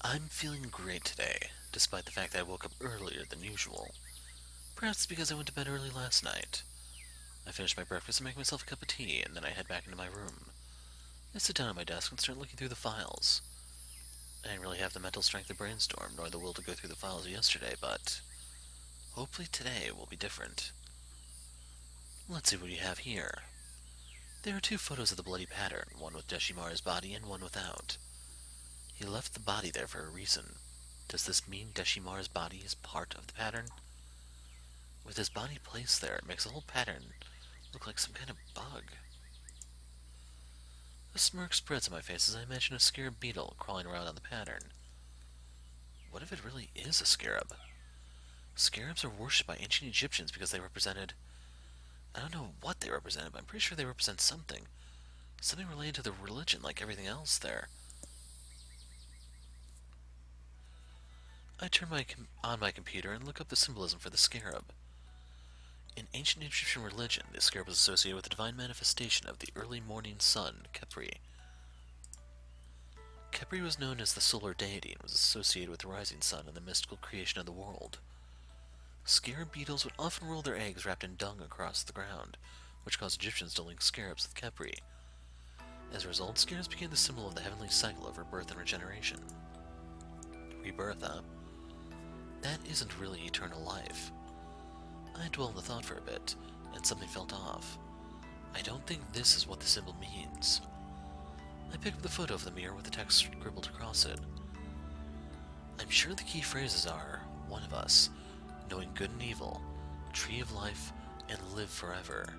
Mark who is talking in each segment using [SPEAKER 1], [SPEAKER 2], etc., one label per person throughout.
[SPEAKER 1] I'm feeling great today, despite the fact that I woke up earlier than usual. Perhaps it's because I went to bed early last night. I finished my breakfast and make myself a cup of tea, and then I head back into my room. I sit down at my desk and start looking through the files. I didn't really have the mental strength to brainstorm, nor the will to go through the files yesterday, but hopefully today will be different. Let's see what we have here. There are two photos of the bloody pattern, one with Deshimaru's body and one without. He left the body there for a reason. Does this mean Deshimaru's body is part of the pattern? With his body placed there, it makes the whole pattern look like some kind of bug. A smirk spreads on my face as I imagine a scarab beetle crawling around on the pattern. What if it really is a scarab? Scarabs are worshipped by ancient Egyptians because they represented... I don't know what they represented, but I'm pretty sure they represent something. Something related to the religion, like everything else there. I turn on my computer and look up the symbolism for the scarab. In ancient Egyptian religion, the scarab was associated with the divine manifestation of the early morning sun, Khepri. Khepri was known as the solar deity and was associated with the rising sun and the mystical creation of the world. Scarab beetles would often roll their eggs wrapped in dung across the ground, which caused Egyptians to link scarabs with Khepri. As a result, scarabs became the symbol of the heavenly cycle of rebirth and regeneration. Rebirth, huh? That isn't really eternal life. I dwelled on the thought for a bit, and something felt off. I don't think this is what the symbol means. I pick up the photo of the mirror with the text scribbled across it. I'm sure the key phrases are, one of us, knowing good and evil, tree of life, and live forever.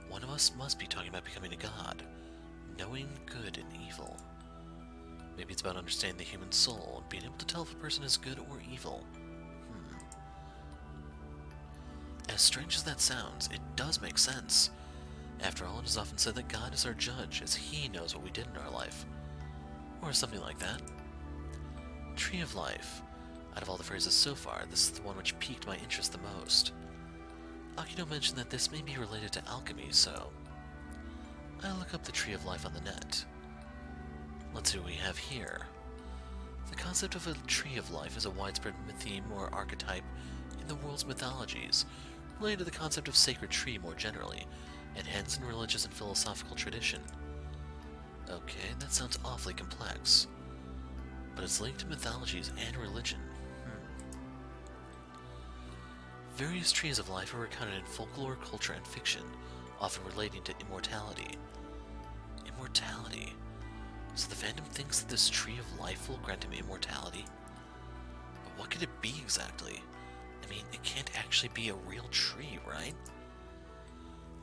[SPEAKER 1] One of us must be talking about becoming a god, knowing good and evil. Maybe it's about understanding the human soul and being able to tell if a person is good or evil. As strange as that sounds, it does make sense. After all, it is often said that God is our judge, as he knows what we did in our life. Or something like that. Tree of Life. Out of all the phrases so far, this is the one which piqued my interest the most. Akito mentioned that this may be related to alchemy, so... I look up the Tree of Life on the net. Let's see what we have here. The concept of a Tree of Life is a widespread theme or archetype in the world's mythologies, related to the concept of sacred tree more generally, and hence in religious and philosophical tradition. Okay, that sounds awfully complex. But it's linked to mythologies and religion. Various trees of life are recounted in folklore, culture, and fiction, often relating to immortality. Immortality. So the fandom thinks that this tree of life will grant him immortality? But what could it be exactly? I mean, it can't actually be a real tree, right?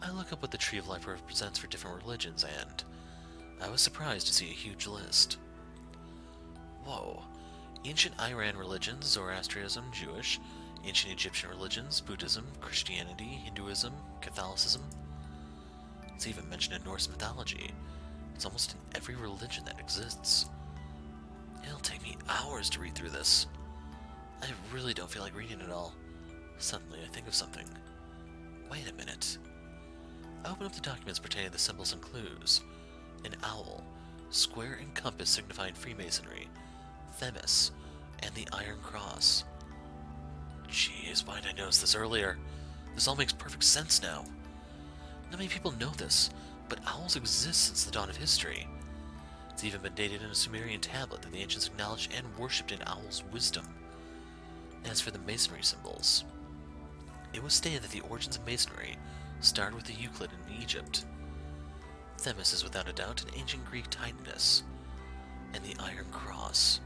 [SPEAKER 1] I look up what the Tree of Life represents for different religions, and I was surprised to see a huge list. Whoa. Ancient Iran religions, Zoroastrianism, Jewish, ancient Egyptian religions, Buddhism, Christianity, Hinduism, Catholicism. It's even mentioned in Norse mythology. It's almost in every religion that exists. It'll take me hours to read through this. I really don't feel like reading it all. Suddenly, I think of something. Wait a minute. I open up the documents pertaining to the symbols and clues. An owl, square and compass signifying Freemasonry, Themis, and the Iron Cross. Jeez, why didn't I notice this earlier? This all makes perfect sense now. Not many people know this, but owls exist since the dawn of history. It's even been dated in a Sumerian tablet that the ancients acknowledged and worshipped an owl's wisdom. As for the masonry symbols, it was stated that the origins of masonry started with the Euclid in Egypt. Themis is without a doubt an ancient Greek Titaness, and the Iron Cross.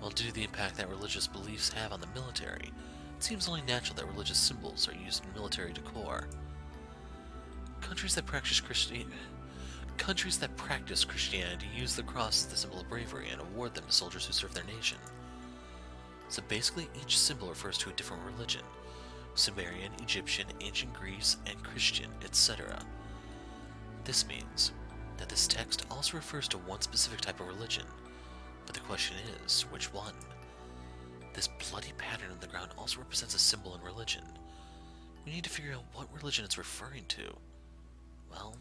[SPEAKER 1] While due to the impact that religious beliefs have on the military, it seems only natural that religious symbols are used in military decor. Countries that practice Christianity use the cross as the symbol of bravery and award them to soldiers who serve their nation. So basically, each symbol refers to a different religion: Sumerian, Egyptian, ancient Greece, and Christian, etc. This means that this text also refers to one specific type of religion, but the question is, which one? This bloody pattern on the ground also represents a symbol in religion. We need to figure out what religion it's referring to. Well,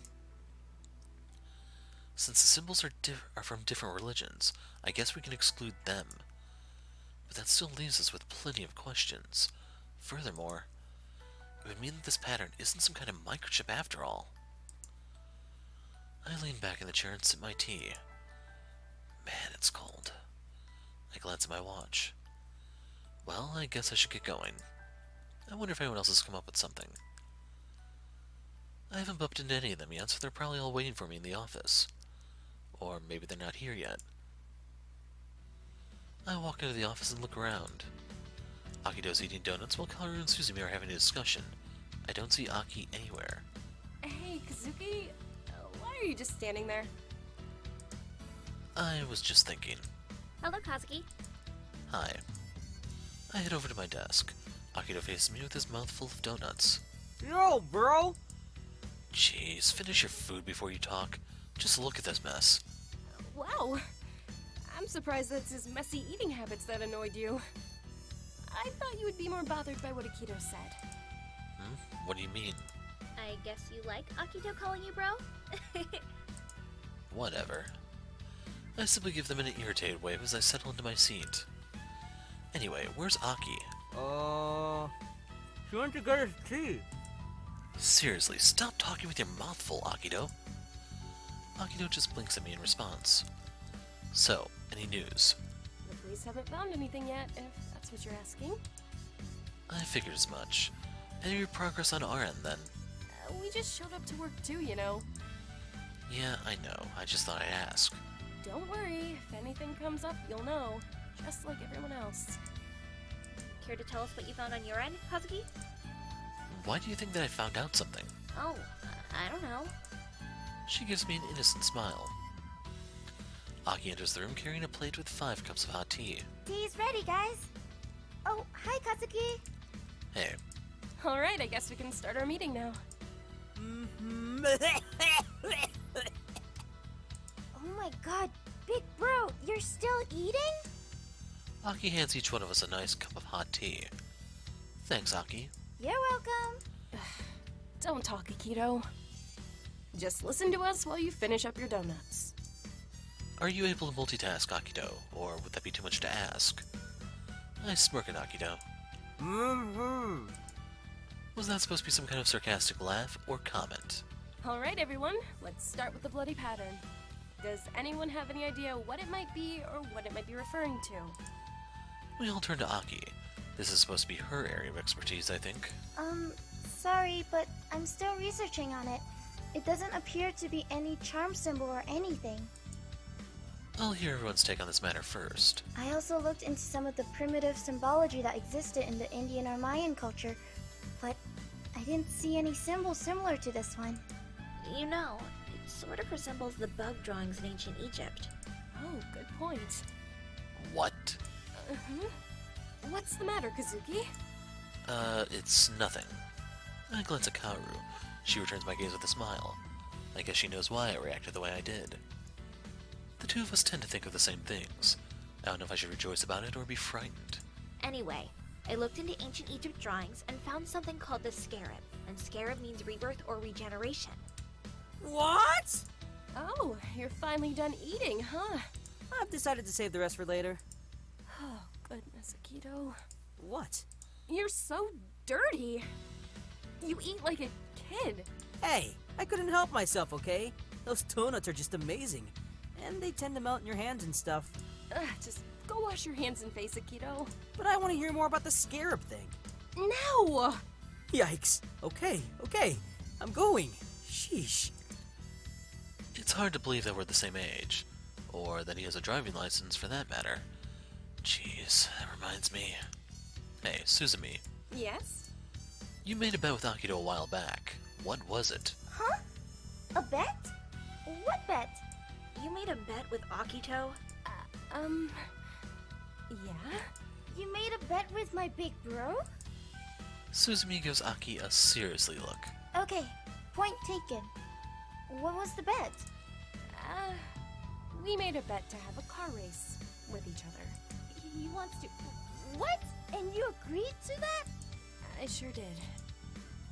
[SPEAKER 1] Since the symbols are from different religions, I guess we can exclude them. But that still leaves us with plenty of questions. Furthermore, it would mean that this pattern isn't some kind of microchip after all. I lean back in the chair and sip my tea. Man, it's cold. I glance at my watch. Well, I guess I should get going. I wonder if anyone else has come up with something. I haven't bumped into any of them yet, so they're probably all waiting for me in the office. Or maybe they're not here yet. I walk into the office and look around. Akido's eating donuts while Kaoru and Suzumi are having a discussion. I don't see Aki anywhere.
[SPEAKER 2] Hey, Kazuki, why are you just standing there?
[SPEAKER 1] I was just thinking.
[SPEAKER 3] Hello, Kazuki.
[SPEAKER 1] Hi. I head over to my desk. Akido faces me with his mouth full of donuts.
[SPEAKER 4] Yo, bro!
[SPEAKER 1] Jeez, finish your food before you talk. Just look at this mess.
[SPEAKER 2] Wow, I'm surprised that's his messy eating habits that annoyed you. I thought you would be more bothered by what Akito said.
[SPEAKER 1] What do you mean?
[SPEAKER 3] I guess you like Akito calling you bro?
[SPEAKER 1] Whatever. I simply give them an irritated wave as I settle into my seat. Anyway, where's Aki?
[SPEAKER 4] She went to get his tea.
[SPEAKER 1] Seriously, stop talking with your mouth full, Akido. Akido just blinks at me in response. So, any news?
[SPEAKER 2] The police haven't found anything yet, if that's what you're asking.
[SPEAKER 1] I figured as much. Any progress on our end, then?
[SPEAKER 2] We just showed up to work too, you know.
[SPEAKER 1] Yeah, I know. I just thought I'd ask.
[SPEAKER 2] Don't worry, if anything comes up, you'll know. Just like everyone else.
[SPEAKER 3] Care to tell us what you found on your end, Kazuki?
[SPEAKER 1] Why do you think that I found out something?
[SPEAKER 3] Oh, I don't know.
[SPEAKER 1] She gives me an innocent smile. Aki enters the room carrying a plate with 5 cups of hot tea.
[SPEAKER 5] Tea's ready, guys. Oh, hi, Katsuki.
[SPEAKER 1] Hey,
[SPEAKER 2] Alright, I guess we can start our meeting now.
[SPEAKER 5] Oh my god, big bro, you're still eating?
[SPEAKER 1] Aki hands each one of us a nice cup of hot tea. Thanks, Aki.
[SPEAKER 5] You're welcome.
[SPEAKER 2] Don't talk, Akito. Just listen to us while you finish up your donuts.
[SPEAKER 1] Are you able to multitask, Akido, or would that be too much to ask? I smirk at Akido. Was that supposed to be some kind of sarcastic laugh or comment?
[SPEAKER 2] Alright, everyone, let's start with the bloody pattern. Does anyone have any idea what it might be or what it might be referring to?
[SPEAKER 1] We all turn to Aki. This is supposed to be her area of expertise, I think.
[SPEAKER 5] Sorry, but I'm still researching on it. It doesn't appear to be any charm symbol or anything.
[SPEAKER 1] I'll hear everyone's take on this matter first.
[SPEAKER 5] I also looked into some of the primitive symbology that existed in the Indian or Mayan culture, but I didn't see any symbol similar to this one.
[SPEAKER 3] You know, it sort of resembles the bug drawings in ancient Egypt.
[SPEAKER 2] Oh, good point.
[SPEAKER 1] What?
[SPEAKER 2] What's the matter, Kazuki?
[SPEAKER 1] It's nothing. I glance at Kaoru. She returns my gaze with a smile. I guess she knows why I reacted the way I did. The two of us tend to think of the same things. I don't know if I should rejoice about it or be frightened.
[SPEAKER 3] Anyway, I looked into ancient Egypt drawings and found something called the scarab. And scarab means rebirth or regeneration.
[SPEAKER 4] What?
[SPEAKER 2] Oh, you're finally done eating, huh?
[SPEAKER 4] I've decided to save the rest for later.
[SPEAKER 2] Oh, goodness, Akito.
[SPEAKER 4] What?
[SPEAKER 2] You're so dirty. You eat like a kid.
[SPEAKER 4] Hey, I couldn't help myself, okay? Those donuts are just amazing. And they tend to melt in your hands and stuff.
[SPEAKER 2] Just go wash your hands and face, Akito.
[SPEAKER 4] But I want to hear more about the scarab thing.
[SPEAKER 2] No!
[SPEAKER 4] Yikes. Okay. I'm going. Sheesh.
[SPEAKER 1] It's hard to believe that we're the same age. Or that he has a driving license, for that matter. Jeez, that reminds me. Hey, Suzumi.
[SPEAKER 2] Yes?
[SPEAKER 1] You made a bet with Akido a while back. What was it?
[SPEAKER 5] Huh? A bet? What bet?
[SPEAKER 3] You made a bet with Akito?
[SPEAKER 2] Yeah?
[SPEAKER 5] You made a bet with my big bro?
[SPEAKER 1] Suzumi gives Aki a seriously look.
[SPEAKER 5] Okay, point taken. What was the bet?
[SPEAKER 2] We made a bet to have a car race with each other. He wants to.
[SPEAKER 5] What? And you agreed to that?
[SPEAKER 2] I sure did.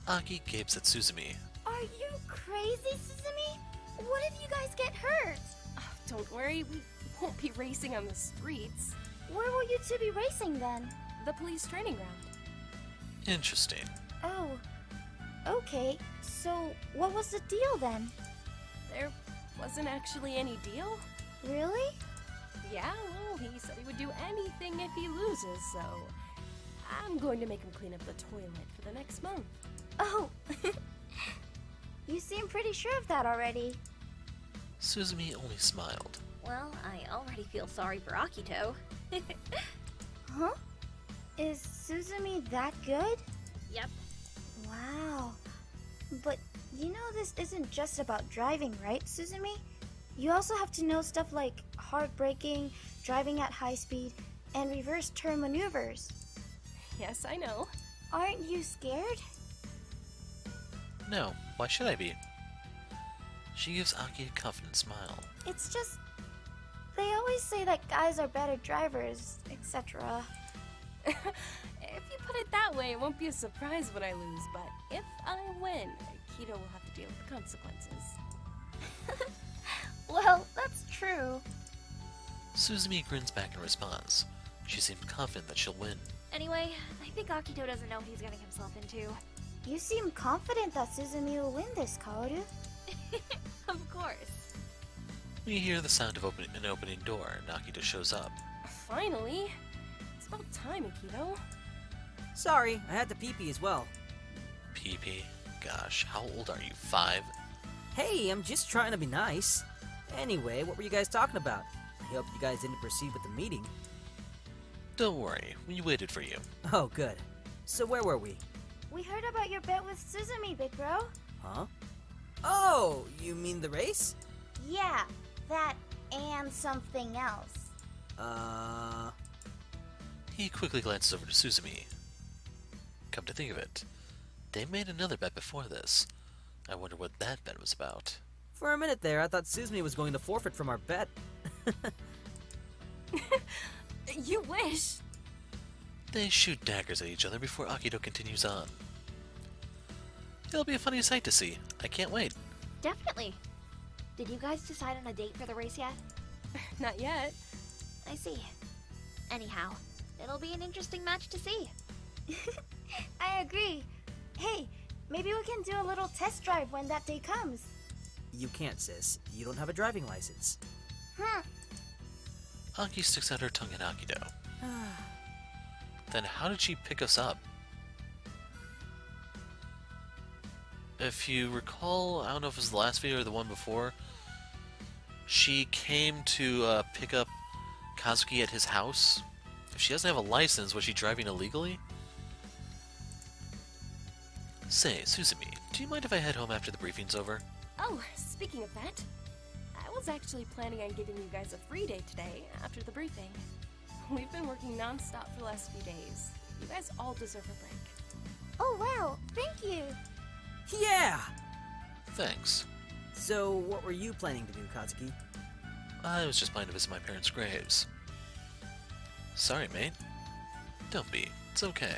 [SPEAKER 1] Aki gapes at Suzumi.
[SPEAKER 5] Are you crazy, Suzumi? What if you guys get hurt?
[SPEAKER 2] Oh, don't worry, we won't be racing on the streets.
[SPEAKER 5] Where will you two be racing then?
[SPEAKER 2] The police training ground.
[SPEAKER 1] Interesting.
[SPEAKER 5] Oh, okay. So, what was the deal then?
[SPEAKER 2] There wasn't actually any deal.
[SPEAKER 5] Really?
[SPEAKER 2] Yeah, well, he said he would do anything if he loses, so I'm going to make him clean up the toilet for the next month.
[SPEAKER 5] Oh, you seem pretty sure of that already.
[SPEAKER 1] Suzumi only smiled.
[SPEAKER 3] Well, I already feel sorry for Akito.
[SPEAKER 5] Huh? Is Suzumi that good?
[SPEAKER 3] Yep.
[SPEAKER 5] Wow. But you know this isn't just about driving, right, Suzumi? You also have to know stuff like hard braking, driving at high speed, and reverse turn maneuvers.
[SPEAKER 2] Yes, I know.
[SPEAKER 5] Aren't you scared?
[SPEAKER 1] No, why should I be? She gives Aki a confident smile.
[SPEAKER 5] It's just... they always say that guys are better drivers, etc.
[SPEAKER 2] If you put it that way, it won't be a surprise when I lose, but if I win, Akito will have to deal with the consequences.
[SPEAKER 5] Well, that's true.
[SPEAKER 1] Suzumi grins back in response. She seems confident that she'll win.
[SPEAKER 3] Anyway, I think Akito doesn't know what he's getting himself into.
[SPEAKER 5] You seem confident that Suzumi will win this, Kaoru.
[SPEAKER 3] Of course.
[SPEAKER 1] We hear the sound of an opening door, and Akito shows up.
[SPEAKER 2] Finally! It's about time, Akito.
[SPEAKER 4] Sorry, I had to pee-pee as well.
[SPEAKER 1] Pee-pee? Gosh, how old are you, 5?
[SPEAKER 4] Hey, I'm just trying to be nice. Anyway, what were you guys talking about? I hope you guys didn't proceed with the meeting.
[SPEAKER 1] Don't worry, we waited for you.
[SPEAKER 4] Oh, good. So where were we?
[SPEAKER 5] We heard about your bet with Suzumi, big bro.
[SPEAKER 4] Huh? Oh, you mean the race?
[SPEAKER 5] Yeah, that and something else.
[SPEAKER 1] He quickly glances over to Suzumi. Come to think of it, they made another bet before this. I wonder what that bet was about.
[SPEAKER 4] For a minute there, I thought Suzumi was going to forfeit from our bet.
[SPEAKER 2] You wish!
[SPEAKER 1] They shoot daggers at each other before Akito continues on. It'll be a funny sight to see. I can't wait.
[SPEAKER 3] Definitely. Did you guys decide on a date for the race yet?
[SPEAKER 2] Not yet.
[SPEAKER 3] I see. Anyhow, it'll be an interesting match to see.
[SPEAKER 5] I agree. Hey, maybe we can do a little test drive when that day comes.
[SPEAKER 4] You can't, sis. You don't have a driving license.
[SPEAKER 1] Aki sticks out her tongue at Akito. Then how did she pick us up? If you recall, I don't know if it was the last video or the one before, she came to pick up Kazuki at his house. If she doesn't have a license, was she driving illegally? Say, Suzumi, do you mind if I head home after the briefing's over?
[SPEAKER 2] Oh, speaking of that, I was actually planning on giving you guys a free day today after the briefing. We've been working non-stop for the last few days. You guys all deserve a break.
[SPEAKER 5] Oh wow, thank you.
[SPEAKER 4] Yeah!
[SPEAKER 1] Thanks.
[SPEAKER 4] So, what were you planning to do, Kazuki?
[SPEAKER 1] I was just planning to visit my parents' graves. Sorry, mate. Don't be. It's okay.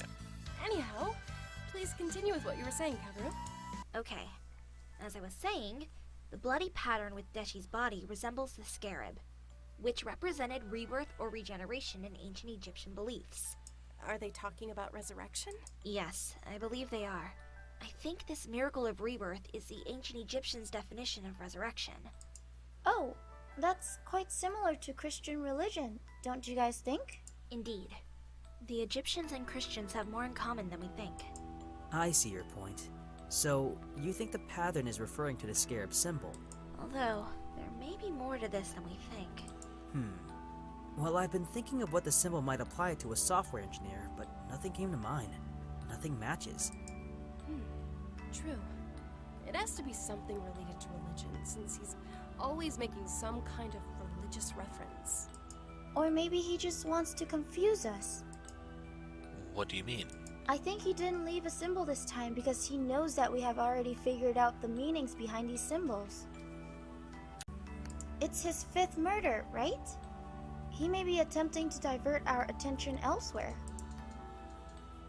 [SPEAKER 2] Anyhow, please continue with what you were saying, Kaoru.
[SPEAKER 3] Okay. As I was saying, the bloody pattern with Deshi's body resembles the scarab, which represented rebirth or regeneration in ancient Egyptian beliefs.
[SPEAKER 2] Are they talking about resurrection?
[SPEAKER 3] Yes, I believe they are. I think this miracle of rebirth is the ancient Egyptians' definition of resurrection.
[SPEAKER 5] Oh, that's quite similar to Christian religion, don't you guys think?
[SPEAKER 3] Indeed. The Egyptians and Christians have more in common than we think.
[SPEAKER 4] I see your point. So, you think the pattern is referring to the scarab symbol?
[SPEAKER 3] Although, there may be more to this than we think.
[SPEAKER 4] Well, I've been thinking of what the symbol might apply to a software engineer, but nothing came to mind. Nothing matches.
[SPEAKER 2] True. It has to be something related to religion, since he's always making some kind of religious reference.
[SPEAKER 5] Or maybe he just wants to confuse us.
[SPEAKER 1] What do you mean?
[SPEAKER 5] I think he didn't leave a symbol this time because he knows that we have already figured out the meanings behind these symbols. It's his 5th murder, right? He may be attempting to divert our attention elsewhere.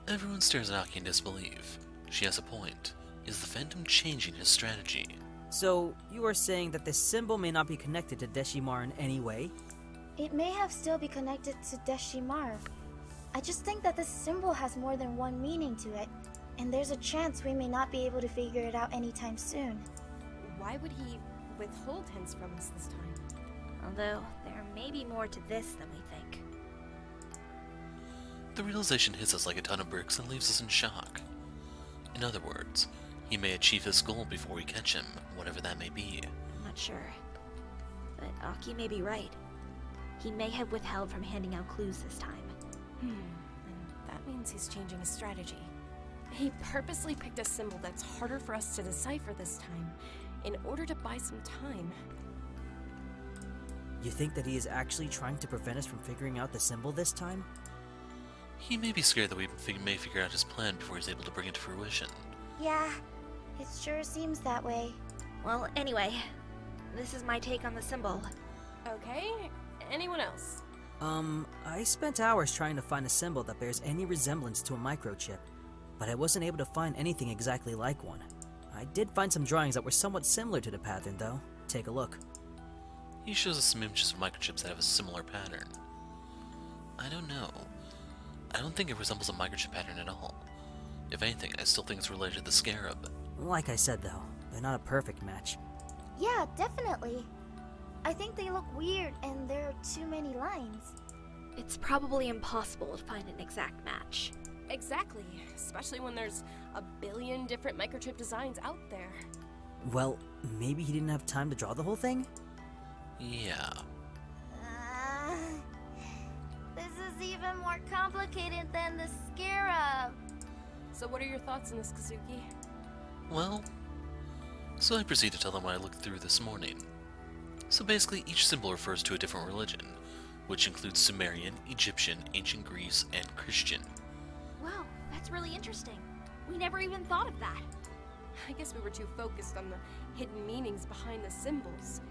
[SPEAKER 1] Everyone stares at Aki in disbelief. She has a point. Is the Phantom changing his strategy?
[SPEAKER 4] So, you are saying that this symbol may not be connected to Deshimar in any way?
[SPEAKER 5] It may have still be connected to Deshimar. I just think that this symbol has more than one meaning to it, and there's a chance we may not be able to figure it out anytime soon.
[SPEAKER 2] Why would he withhold hints from us this time?
[SPEAKER 3] Although, there may be more to this than we think.
[SPEAKER 1] The realization hits us like a ton of bricks and leaves us in shock. In other words, he may achieve his goal before we catch him, whatever that may be.
[SPEAKER 3] I'm not sure. But Aki may be right. He may have withheld from handing out clues this time.
[SPEAKER 2] And that means he's changing his strategy. He purposely picked a symbol that's harder for us to decipher this time, in order to buy some time.
[SPEAKER 4] You think that he is actually trying to prevent us from figuring out the symbol this time?
[SPEAKER 1] He may be scared that we may figure out his plan before he's able to bring it to fruition.
[SPEAKER 5] Yeah, it sure seems that way.
[SPEAKER 3] Well, anyway, this is my take on the symbol.
[SPEAKER 2] Okay, anyone else?
[SPEAKER 4] I spent hours trying to find a symbol that bears any resemblance to a microchip, but I wasn't able to find anything exactly like one. I did find some drawings that were somewhat similar to the pattern, though. Take a look.
[SPEAKER 1] He shows us some images of microchips that have a similar pattern. I don't know. I don't think it resembles a microchip pattern at all. If anything, I still think it's related to the scarab.
[SPEAKER 4] Like I said, though, they're not a perfect match.
[SPEAKER 5] Yeah, definitely. I think they look weird and there are too many lines.
[SPEAKER 3] It's probably impossible to find an exact match.
[SPEAKER 2] Exactly, especially when there's a billion different microchip designs out there.
[SPEAKER 4] Well, maybe he didn't have time to draw the whole thing?
[SPEAKER 1] Yeah.
[SPEAKER 5] This is even more complicated than the scarab.
[SPEAKER 2] So what are your thoughts on this, Kazuki?
[SPEAKER 1] Well, so I proceed to tell them what I looked through this morning. So basically, each symbol refers to a different religion, which includes Sumerian, Egyptian, Ancient Greece, and Christian.
[SPEAKER 3] Wow, that's really interesting. We never even thought of that.
[SPEAKER 2] I guess we were too focused on the hidden meanings behind the symbols.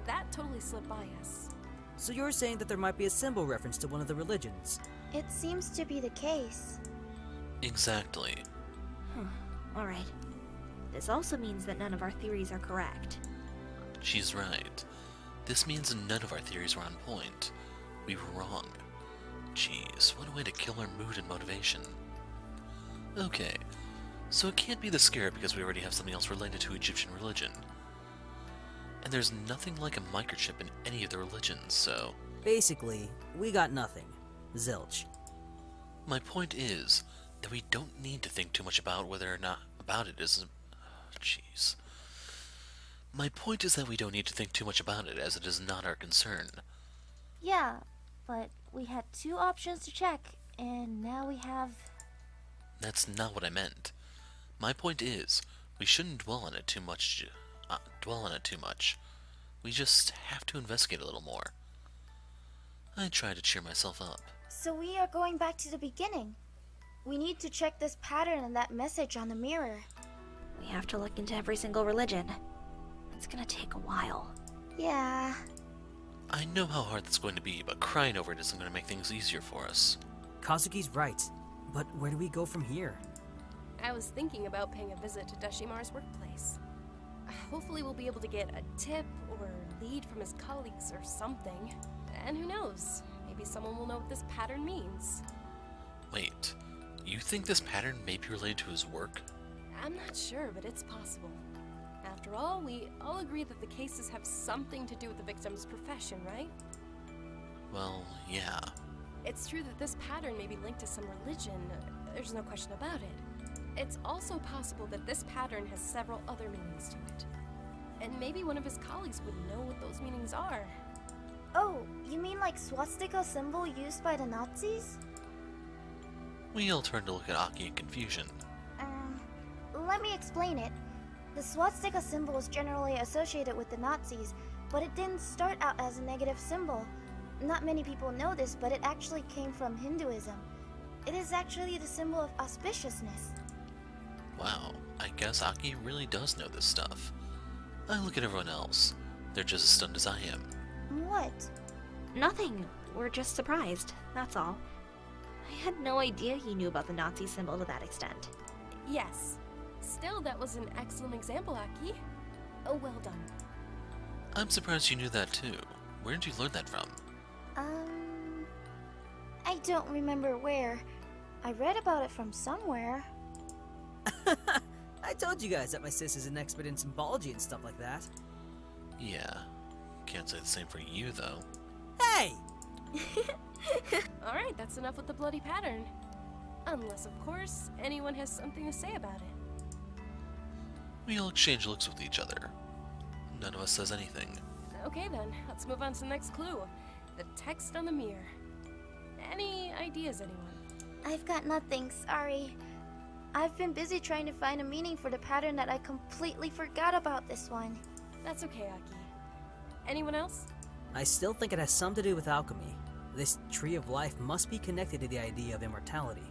[SPEAKER 2] That totally slipped by us.
[SPEAKER 4] So you're saying that there might be a symbol reference to one of the religions?
[SPEAKER 5] It seems to be the case.
[SPEAKER 1] Exactly.
[SPEAKER 3] Alright. This also means that none of our theories are correct.
[SPEAKER 1] She's right. This means none of our theories were on point. We were wrong. Jeez, what a way to kill our mood and motivation. Okay, so it can't be the scarab because we already have something else related to Egyptian religion. And there's nothing like a microchip in any of the religions, so...
[SPEAKER 4] Basically, we got nothing. Zilch.
[SPEAKER 1] My point is that we don't need to think too much about whether or not about it is... Jeez. My point is that we don't need to think too much about it, as it is not our concern.
[SPEAKER 5] Yeah, but we had two options to check, and now we have...
[SPEAKER 1] That's not what I meant. My point is, we shouldn't dwell on it too much. We just have to investigate a little more. I try to cheer myself up.
[SPEAKER 5] So we are going back to the beginning. We need to check this pattern and that message on the mirror.
[SPEAKER 3] We have to look into every single religion. It's gonna take a while.
[SPEAKER 5] Yeah.
[SPEAKER 1] I know how hard that's going to be, but crying over it isn't going to make things easier for us.
[SPEAKER 4] Kazuki's right, but where do we go from here?
[SPEAKER 2] I was thinking about paying a visit to Deshimar's workplace. Hopefully we'll be able to get a tip or lead from his colleagues or something. And who knows, maybe someone will know what this pattern means.
[SPEAKER 1] Wait, you think this pattern may be related to his work?
[SPEAKER 2] I'm not sure, but it's possible. After all, we all agree that the cases have something to do with the victim's profession, right?
[SPEAKER 1] Well, yeah.
[SPEAKER 2] It's true that this pattern may be linked to some religion. There's no question about it. It's also possible that this pattern has several other meanings to it. And maybe one of his colleagues would know what those meanings are.
[SPEAKER 5] Oh, you mean like swastika symbol used by the Nazis?
[SPEAKER 1] We all turn to look at Aki in confusion.
[SPEAKER 5] Let me explain it. The swastika symbol is generally associated with the Nazis, but it didn't start out as a negative symbol. Not many people know this, but it actually came from Hinduism. It is actually the symbol of auspiciousness.
[SPEAKER 1] Wow, I guess Aki really does know this stuff. I look at everyone else. They're just as stunned as I am.
[SPEAKER 5] What?
[SPEAKER 3] Nothing. We're just surprised, that's all. I had no idea he knew about the Nazi symbol to that extent.
[SPEAKER 2] Yes. Still, that was an excellent example, Aki. Oh, well done.
[SPEAKER 1] I'm surprised you knew that too. Where did you learn that from?
[SPEAKER 5] I don't remember where. I read about it from somewhere.
[SPEAKER 4] I told you guys that my sis is an expert in symbology and stuff like that.
[SPEAKER 1] Yeah. Can't say the same for you, though.
[SPEAKER 4] Hey!
[SPEAKER 2] Alright, that's enough with the bloody pattern. Unless, of course, anyone has something to say about it.
[SPEAKER 1] We all exchange looks with each other. None of us says anything.
[SPEAKER 2] Okay then, let's move on to the next clue. The text on the mirror. Any ideas, anyone?
[SPEAKER 5] I've got nothing, sorry. I've been busy trying to find a meaning for the pattern that I completely forgot about this one.
[SPEAKER 2] That's okay, Aki. Anyone else?
[SPEAKER 4] I still think it has something to do with alchemy. This tree of life must be connected to the idea of immortality,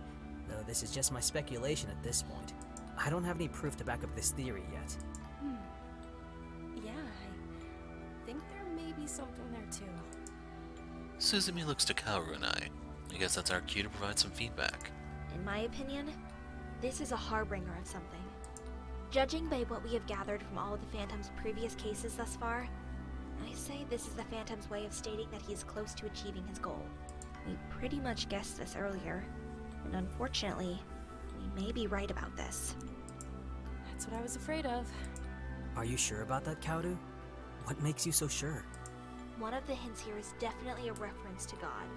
[SPEAKER 4] though this is just my speculation at this point. I don't have any proof to back up this theory yet.
[SPEAKER 2] Yeah, I think there may be something there too.
[SPEAKER 1] Suzumi looks to Kaoru and I guess that's our cue to provide some feedback.
[SPEAKER 3] In my opinion, this is a harbinger of something. Judging by what we have gathered from all of the Phantom's previous cases thus far, I say this is the Phantom's way of stating that he is close to achieving his goal. We pretty much guessed this earlier, and unfortunately, we may be right about this.
[SPEAKER 2] That's what I was afraid of.
[SPEAKER 4] Are you sure about that, Kaoru? What makes you so sure?
[SPEAKER 3] One of the hints here is definitely a reference to God.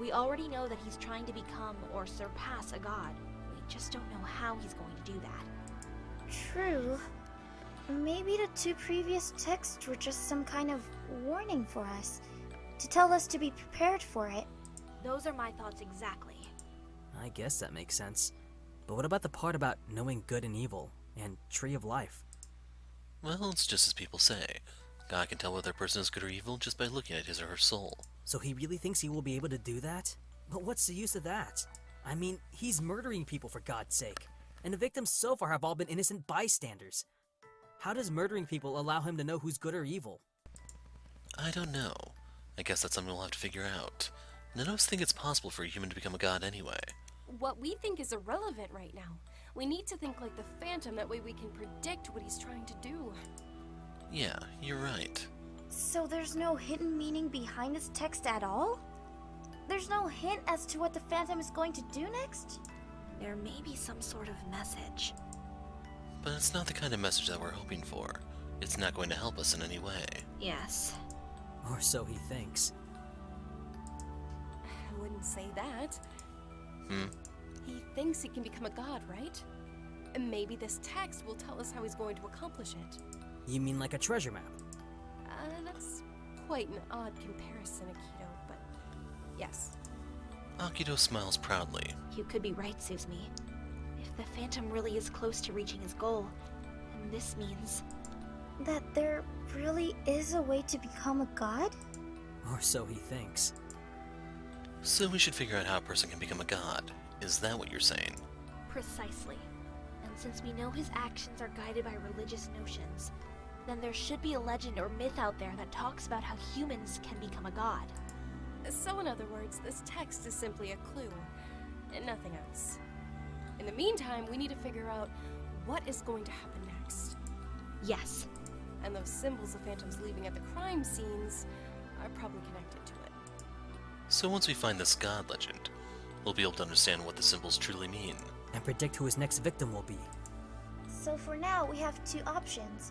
[SPEAKER 3] We already know that he's trying to become or surpass a god. We just don't know how he's going to do that.
[SPEAKER 5] True. Maybe the two previous texts were just some kind of warning for us, to tell us to be prepared for it.
[SPEAKER 3] Those are my thoughts exactly.
[SPEAKER 4] I guess that makes sense. But what about the part about knowing good and evil, and tree of life?
[SPEAKER 1] Well, it's just as people say. God can tell whether a person is good or evil just by looking at his or her soul.
[SPEAKER 4] So he really thinks he will be able to do that? But what's the use of that? I mean, he's murdering people for God's sake. And the victims so far have all been innocent bystanders. How does murdering people allow him to know who's good or evil?
[SPEAKER 1] I don't know. I guess that's something we'll have to figure out. None of us think it's possible for a human to become a god anyway.
[SPEAKER 2] What we think is irrelevant right now. We need to think like the Phantom, that way we can predict what he's trying to do.
[SPEAKER 1] Yeah, you're right.
[SPEAKER 5] So there's no hidden meaning behind this text at all? There's no hint as to what the Phantom is going to do next?
[SPEAKER 3] There may be some sort of message.
[SPEAKER 1] But it's not the kind of message that we're hoping for. It's not going to help us in any way.
[SPEAKER 3] Yes.
[SPEAKER 4] Or so he thinks.
[SPEAKER 2] I wouldn't say that.
[SPEAKER 1] Hmm?
[SPEAKER 2] He thinks he can become a god, right? And maybe this text will tell us how he's going to accomplish it.
[SPEAKER 4] You mean like a treasure map?
[SPEAKER 2] That's quite an odd comparison, Akito, but yes.
[SPEAKER 1] Akito smiles proudly.
[SPEAKER 3] You could be right, Suzumi. If the Phantom really is close to reaching his goal, then this means...
[SPEAKER 5] That there really is a way to become a god?
[SPEAKER 4] Or so he thinks.
[SPEAKER 1] So we should figure out how a person can become a god. Is that what you're saying?
[SPEAKER 3] Precisely. And since we know his actions are guided by religious notions, then there should be a legend or myth out there that talks about how humans can become a god.
[SPEAKER 2] So in other words, this text is simply a clue, and nothing else. In the meantime, we need to figure out what is going to happen next.
[SPEAKER 3] Yes.
[SPEAKER 2] And those symbols the Phantom's leaving at the crime scenes are probably connected to it.
[SPEAKER 1] So once we find this god legend, we'll be able to understand what the symbols truly mean.
[SPEAKER 4] And predict who his next victim will be.
[SPEAKER 5] So for now, we have two options.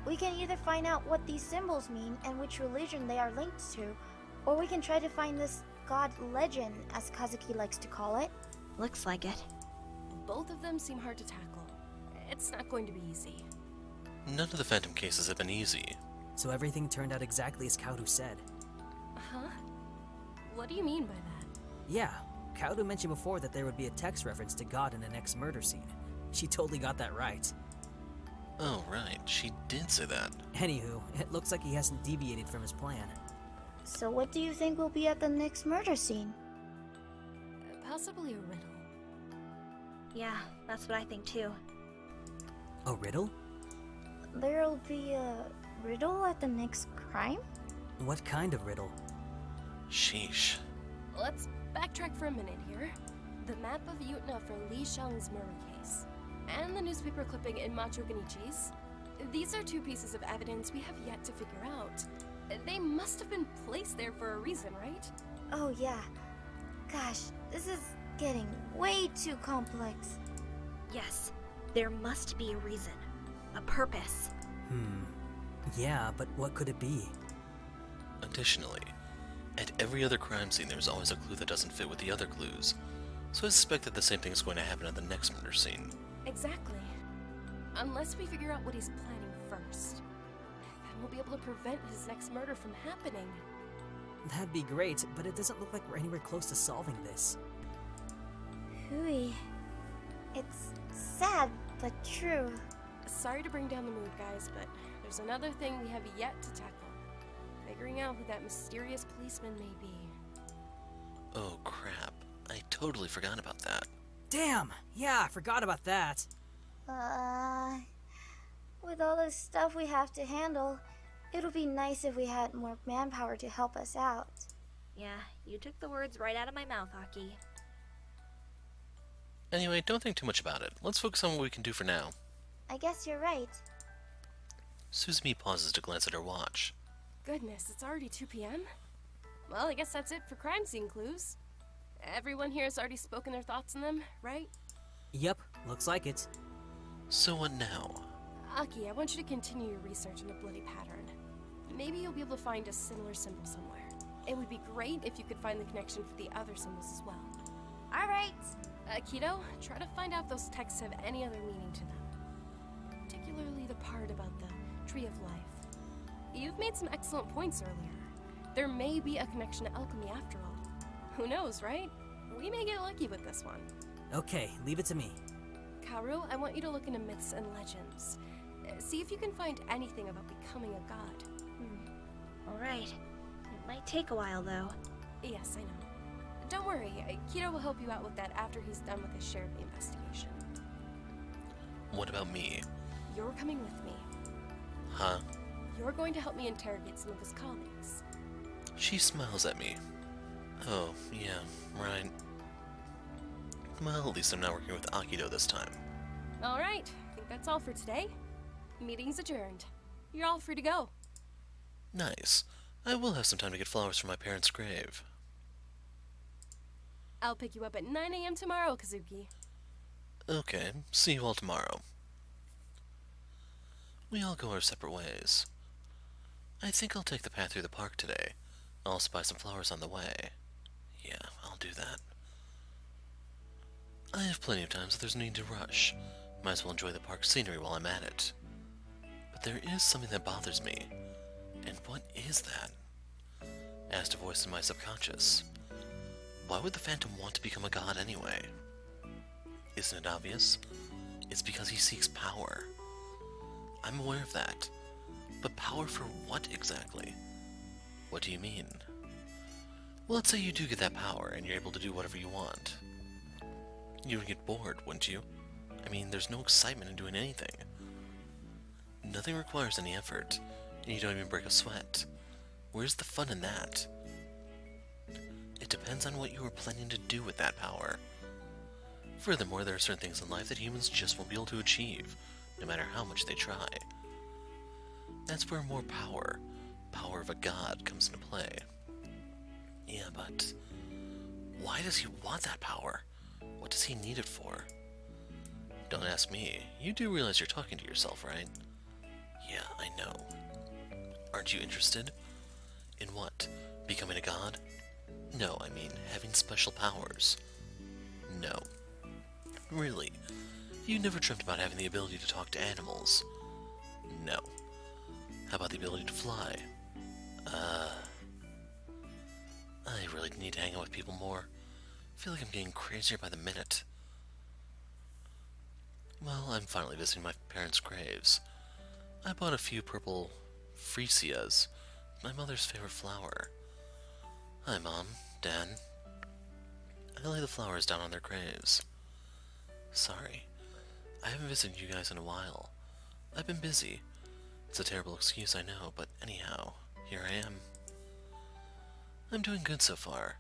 [SPEAKER 5] We can either find out what these symbols mean and which religion they are linked to, or we can try to find this god legend, as Kazuki likes to call it.
[SPEAKER 3] Looks like it.
[SPEAKER 2] Both of them seem hard to tackle. It's not going to be easy.
[SPEAKER 1] None of the Phantom cases have been easy.
[SPEAKER 4] So everything turned out exactly as Kaoru said.
[SPEAKER 2] Huh? What do you mean by that?
[SPEAKER 4] Yeah, Kaoru mentioned before that there would be a text reference to God in the next murder scene. She totally got that right.
[SPEAKER 1] Oh, right. She did say that.
[SPEAKER 4] Anywho, it looks like he hasn't deviated from his plan.
[SPEAKER 5] So what do you think will be at the next murder scene?
[SPEAKER 2] Possibly a riddle.
[SPEAKER 3] Yeah, that's what I think too.
[SPEAKER 4] A riddle?
[SPEAKER 5] There'll be a riddle at the next crime?
[SPEAKER 4] What kind of riddle?
[SPEAKER 1] Sheesh.
[SPEAKER 2] Let's backtrack for a minute here. The map of Yutna for Li Shang's murder case, and the newspaper clipping in Macho Genichi's. These are two pieces of evidence we have yet to figure out. They must have been placed there for a reason, right?
[SPEAKER 5] Oh, yeah. Gosh, this is getting way too complex.
[SPEAKER 3] Yes, there must be a reason. A purpose.
[SPEAKER 4] Yeah, but what could it be?
[SPEAKER 1] Additionally, at every other crime scene there's always a clue that doesn't fit with the other clues, so I suspect that the same thing is going to happen at the next murder scene.
[SPEAKER 2] Exactly. Unless we figure out what he's planning first. Then we'll be able to prevent his next murder from happening.
[SPEAKER 4] That'd be great, but it doesn't look like we're anywhere close to solving this.
[SPEAKER 5] Hooey. It's sad, but true.
[SPEAKER 2] Sorry to bring down the mood, guys, but there's another thing we have yet to tackle. Figuring out who that mysterious policeman may be.
[SPEAKER 1] Oh crap, I totally forgot about that.
[SPEAKER 4] Damn! Yeah, I forgot about that.
[SPEAKER 5] With all the stuff we have to handle, it'll be nice if we had more manpower to help us out.
[SPEAKER 3] Yeah, you took the words right out of my mouth, Aki.
[SPEAKER 1] Anyway, don't think too much about it. Let's focus on what we can do for now.
[SPEAKER 5] I guess you're right.
[SPEAKER 1] Suzumi pauses to glance at her watch.
[SPEAKER 2] Goodness, it's already 2 p.m.? Well, I guess that's it for crime scene clues. Everyone here has already spoken their thoughts on them, right?
[SPEAKER 4] Yep, looks like it.
[SPEAKER 1] So what now?
[SPEAKER 2] Aki, I want you to continue your research on the bloody pattern. Maybe you'll be able to find a similar symbol somewhere. It would be great if you could find the connection for the other symbols as well.
[SPEAKER 5] All right.
[SPEAKER 2] Kido, try to find out if those texts have any other meaning to them. Particularly the part about the Tree of Life. You've made some excellent points earlier. There may be a connection to alchemy after all. Who knows, right? We may get lucky with this one.
[SPEAKER 4] Okay, leave it to me.
[SPEAKER 2] Kaoru, I want you to look into myths and legends. See if you can find anything about becoming a god.
[SPEAKER 3] Alright. It might take a while, though.
[SPEAKER 2] Yes, I know. Don't worry, Kido will help you out with that after he's done with his share of the investigation.
[SPEAKER 1] What about me?
[SPEAKER 2] You're coming with me.
[SPEAKER 1] Huh?
[SPEAKER 2] You're going to help me interrogate some of his colleagues.
[SPEAKER 1] She smiles at me. Oh, yeah, right. Well, at least I'm not working with Akido this time.
[SPEAKER 2] Alright, I think that's all for today. Meeting's adjourned. You're all free to go.
[SPEAKER 1] Nice. I will have some time to get flowers for my parents' grave.
[SPEAKER 2] I'll pick you up at 9 a.m. tomorrow, Kazuki.
[SPEAKER 1] Okay, see you all tomorrow. We all go our separate ways. I think I'll take the path through the park today. I'll also buy some flowers on the way. Yeah, I'll do that. I have plenty of time, so there's no need to rush. Might as well enjoy the park scenery while I'm at it. But there is something that bothers me. And what is that? Asked a voice in my subconscious. Why would the Phantom want to become a god anyway? Isn't it obvious? It's because he seeks power. I'm aware of that. But power for what exactly? What do you mean? Well, let's say you do get that power and you're able to do whatever you want. You would get bored, wouldn't you? I mean, there's no excitement in doing anything. Nothing requires any effort, and you don't even break a sweat. Where's the fun in that? It depends on what you are planning to do with that power. Furthermore, there are certain things in life that humans just won't be able to achieve, no matter how much they try. That's where more power of a god, comes into play. Yeah, but why does he want that power? What does he need it for? Don't ask me. You do realize you're talking to yourself, right? Yeah, I know. Aren't you interested? In what? Becoming a god? No, I mean having special powers. No. Really? You never dreamt about having the ability to talk to animals? No. How about the ability to fly? I really need to hang out with people more. I feel like I'm getting crazier by the minute. Well, I'm finally visiting my parents' graves. I bought a few purple freesias, my mother's favorite flower. Hi, Mom, Dad. I lay the flowers down on their graves. Sorry, I haven't visited you guys in a while. I've been busy. It's a terrible excuse, I know, but anyhow, here I am. I'm doing good so far.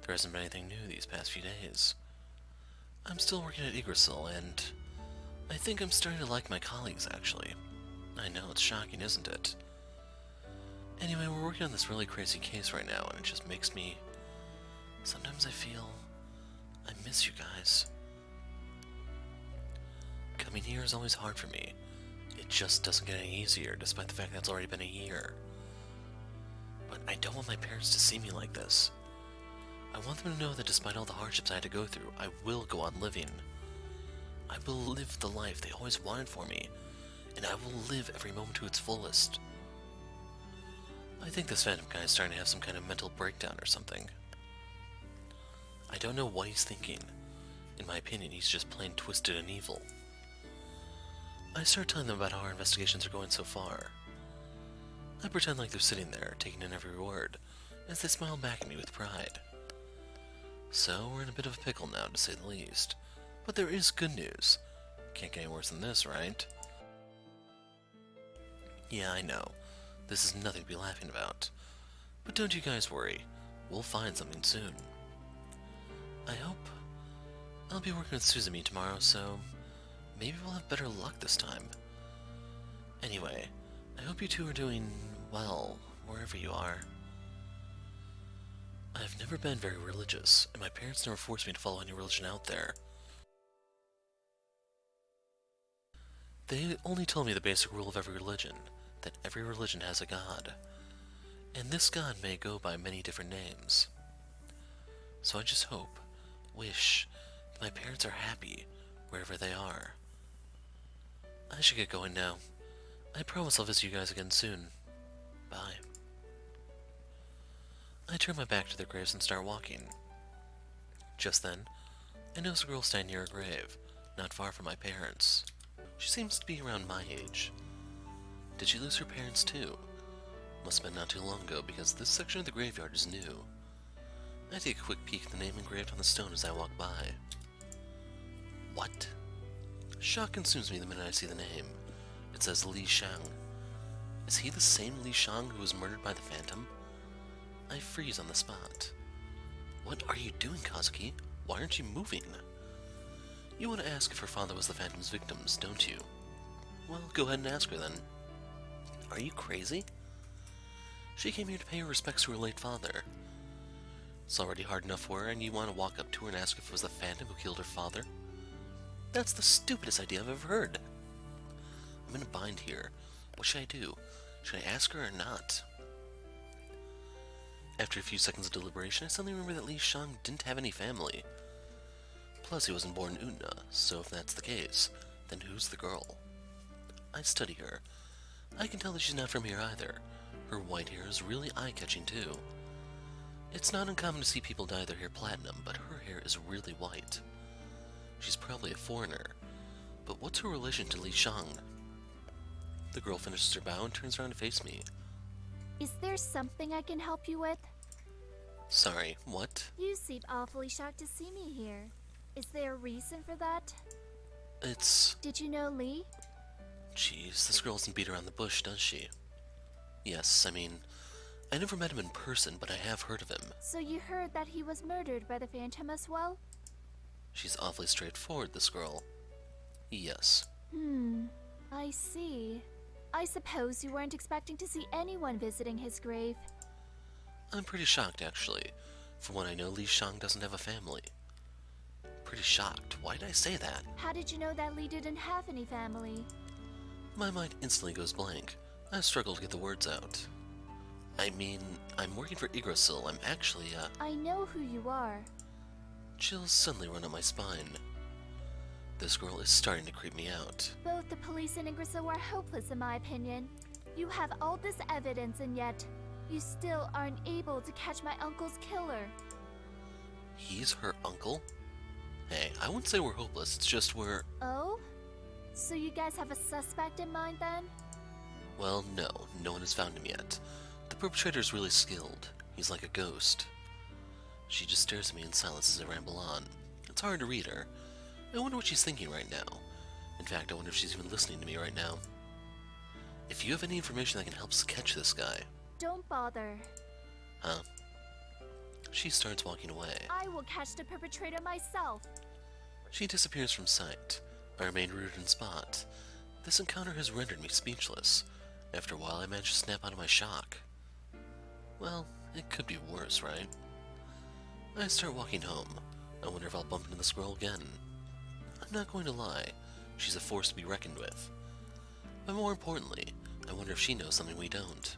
[SPEAKER 1] There hasn't been anything new these past few days. I'm still working at Yggdrasil, and I think I'm starting to like my colleagues, actually. I know, it's shocking, isn't it? Anyway, we're working on this really crazy case right now, and it just makes me... Sometimes I feel... I miss you guys. Coming here is always hard for me. It just doesn't get any easier, despite the fact that it's already been a year. But I don't want my parents to see me like this. I want them to know that despite all the hardships I had to go through, I will go on living. I will live the life they always wanted for me, and I will live every moment to its fullest. I think this Phantom guy is starting to have some kind of mental breakdown or something. I don't know what he's thinking. In my opinion, he's just plain twisted and evil. I start telling them about how our investigations are going so far. I pretend like they're sitting there, taking in every word, as they smile back at me with pride. So, we're in a bit of a pickle now, to say the least. But there is good news. Can't get any worse than this, right? Yeah, I know. This is nothing to be laughing about. But don't you guys worry. We'll find something soon. I hope... I'll be working with Suzumi tomorrow, so... maybe we'll have better luck this time. Anyway, I hope you two are doing well, wherever you are. I've never been very religious, and my parents never forced me to follow any religion out there. They only told me the basic rule of every religion, that every religion has a god. And this god may go by many different names. So I just hope, wish, that my parents are happy, wherever they are. I should get going now. I promise I'll visit you guys again soon. Bye. I turn my back to their graves and start walking. Just then, I notice a girl standing near a grave, not far from my parents. She seems to be around my age. Did she lose her parents too? Must have been not too long ago, because this section of the graveyard is new. I take a quick peek at the name engraved on the stone as I walk by. What? Shock consumes me the minute I see the name. It says Li Shang. Is he the same Li Shang who was murdered by the Phantom? I freeze on the spot. What are you doing, Kazuki? Why aren't you moving? You want to ask if her father was the Phantom's victims, don't you? Well, go ahead and ask her then. Are you crazy? She came here to pay her respects to her late father. It's already hard enough for her, and you want to walk up to her and ask if it was the Phantom who killed her father? That's the stupidest idea I've ever heard. I'm in a bind here. What should I do? Should I ask her or not? After a few seconds of deliberation, I suddenly remember that Li Shang didn't have any family. Plus, he wasn't born in Utna, so if that's the case, then who's the girl? I study her. I can tell that she's not from here either. Her white hair is really eye-catching too. It's not uncommon to see people dye their hair platinum, but her hair is really white. She's probably a foreigner. But what's her relation to Li Shang? The girl finishes her bow and turns around to face me.
[SPEAKER 6] Is there something I can help you with?
[SPEAKER 1] Sorry, what?
[SPEAKER 6] You seem awfully shocked to see me here. Is there a reason for that?
[SPEAKER 1] It's...
[SPEAKER 6] Did you know Lee?
[SPEAKER 1] Jeez, this girl doesn't beat around the bush, does she? Yes, I mean, I never met him in person, but I have heard of him.
[SPEAKER 6] So you heard that he was murdered by the Phantom as well?
[SPEAKER 1] She's awfully straightforward, this girl. Yes.
[SPEAKER 6] I see. I suppose you weren't expecting to see anyone visiting his grave.
[SPEAKER 1] I'm pretty shocked, actually. From what I know, Li Shang doesn't have a family. Pretty shocked. Why did I say that?
[SPEAKER 6] How did you know that Lee didn't have any family?
[SPEAKER 1] My mind instantly goes blank. I struggle to get the words out. I mean, I'm working for Yggdrasil. I'm actually,
[SPEAKER 6] I know who you are.
[SPEAKER 1] Chills suddenly run up my spine. This girl is starting to creep me out.
[SPEAKER 6] Both the police and Yggdrasil are hopeless in my opinion. You have all this evidence and yet, you still aren't able to catch my uncle's killer.
[SPEAKER 1] He's her uncle? Hey, I wouldn't say we're hopeless, it's just we're...
[SPEAKER 6] Oh? So you guys have a suspect in mind then?
[SPEAKER 1] Well, no one has found him yet. The perpetrator's really skilled. He's like a ghost. She just stares at me in silence as I ramble on. It's hard to read her. I wonder what she's thinking right now. In fact, I wonder if she's even listening to me right now. If you have any information that can help us catch this guy...
[SPEAKER 6] Don't bother.
[SPEAKER 1] Huh? She starts walking away.
[SPEAKER 6] I will catch the perpetrator myself.
[SPEAKER 1] She disappears from sight. I remain rooted in spot. This encounter has rendered me speechless. After a while, I managed to snap out of my shock. Well, it could be worse, right? I start walking home. I wonder if I'll bump into the squirrel again. I'm not going to lie, she's a force to be reckoned with. But more importantly, I wonder if she knows something we don't.